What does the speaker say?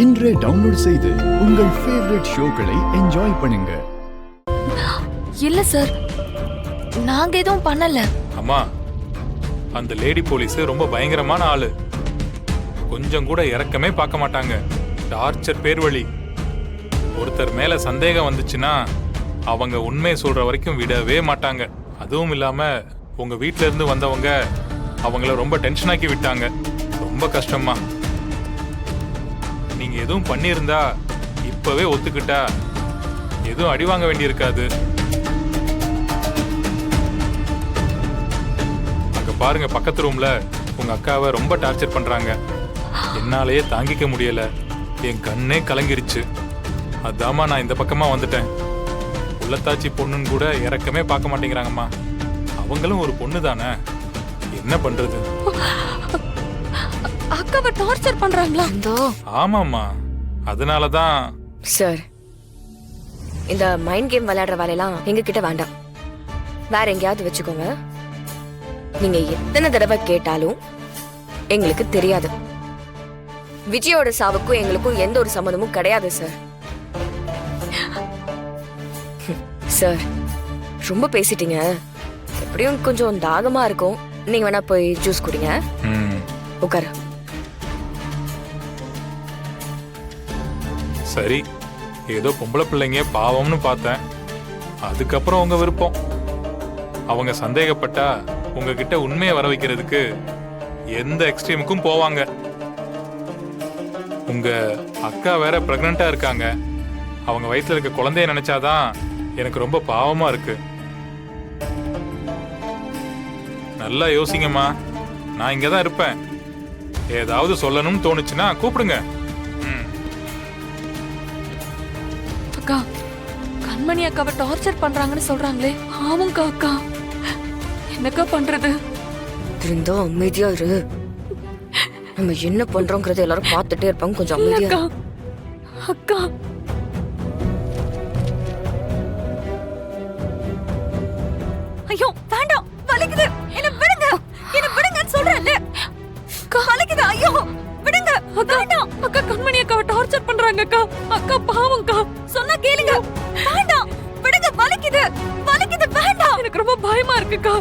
இன்றே டவுன்லோட் செய்து உங்கள் ஃபேவரட் ஷோக்களை என்ஜாய் பண்ணுங்க. இல்ல சார், நாங்க எதுவும் பண்ணல. அம்மா, அந்த லேடி போலீஸ் ரொம்ப பயங்கரமான ஆளு. கொஞ்சம் கூட இறக்கமே பார்க்க மாட்டாங்க. டார்ச்சர் பேர் வழி. ஒருத்தர் மேல சந்தேகம் வந்துச்சுன்னா அவங்க உண்மையை சொல்ற வரைக்கும் விடவே மாட்டாங்க. அதுவும் இல்லாம உங்க வீட்ல இருந்து வந்தவங்க அவங்கள ரொம்ப டென்ஷன் ஆக்கி விட்டாங்க. ரொம்ப கஷ்டமா. நீங்க எதுவும் பண்ணியிருந்தா இப்பவே ஒத்துக்கிட்டா எதுவும் அடி வாங்க வேண்டியிருக்காது. அங்க பாருங்க, பக்கத்து ரூம்ல உங்க அக்காவை ரொம்ப டார்ச்சர் பண்றாங்க. என்னாலேயே தாங்கிக்க முடியல. என் கண்ணே கலங்கிருச்சு. அதாம்மா நான் இந்த பக்கமா வந்துட்டேன். உள்ளத்தாச்சி பொண்ணுன்னு கூட இறக்கமே பார்க்க மாட்டேங்கிறாங்கம்மா. அவங்களும் ஒரு பொண்ணு தானே, என்ன பண்றது? அக்காவை டார்ச்சர் பண்றாங்களா? ஆமாம்மா, அதனாலதான். சார், இந்த மைண்ட் கேம் விளையாடுற வேலையெல்லாம் எங்க கிட்ட வேண்டாம். வேற எங்கேயாவது வச்சுக்கோங்க. நீங்க எத்தனை தடவை கேட்டாலும் எங்களுக்கு தெரியாது. விஜயோட சாவுக்கும் எங்களுக்கும் எந்த ஒரு சம்மந்தமும் கிடையாது சார். சார், ரொம்ப பேசிட்டீங்க. எப்படியும் கொஞ்சம் தாகமா இருக்கும். நீங்க வேணா போய் ஜூஸ் குடிங்க. உட்காரு. சரி, ஏதோ பொம்பளை பிள்ளைங்க பாவம்னு பார்த்தேன். அதுக்கப்புறம் உங்க விருப்பம். அவங்க சந்தேகப்பட்டா உங்ககிட்ட உண்மையை வர வைக்கிறதுக்கு எந்த எக்ஸ்ட்ரீமுக்கும் போவாங்க. உங்க அக்கா வேற பிரெக்னண்டா இருக்காங்க. அவங்க வயிற்றுல இருக்க குழந்தைய நினைச்சாதான் எனக்கு ரொம்ப பாவமா இருக்கு. நல்லா யோசிங்கம்மா. நான் இங்கதான் இருப்பேன். ஏதாவது சொல்லணும்னு தோணுச்சுன்னா கூப்பிடுங்க. அக்கா, கண்மணி அக்காவை டார்ச்சர் பண்றாங்கன்னு சொல்றாங்களே. ஆமாங்கா அக்கா, என்னக்கா பண்றது? திருந்தோ அமைதியா இரு. நம்ம என்ன பண்றோங்கிறத எல்லாரும் பார்த்துட்டே இருப்பாங்க. கொஞ்சம் அமைதியா அக்கா. அக்கா, ஐயோ வேண்டாம், வலிக்குது. என்ன விடுங்க, என்ன விடுங்கன்னு சொல்றேன்ல. வலிக்குது, ஐயோ விடுங்க. வேண்டாம் அக்கா, கண்மணி அக்காவை டார்ச்சர் பண்றாங்க அக்கா. அக்கா பாவம்க்கா, சொன்னா கேளுங்க. வேண்டாம், விடுங்க. வலிக்குது, வலிக்குது, வேண்டாம். எனக்கு ரொம்ப பயமா இருக்குக்கா.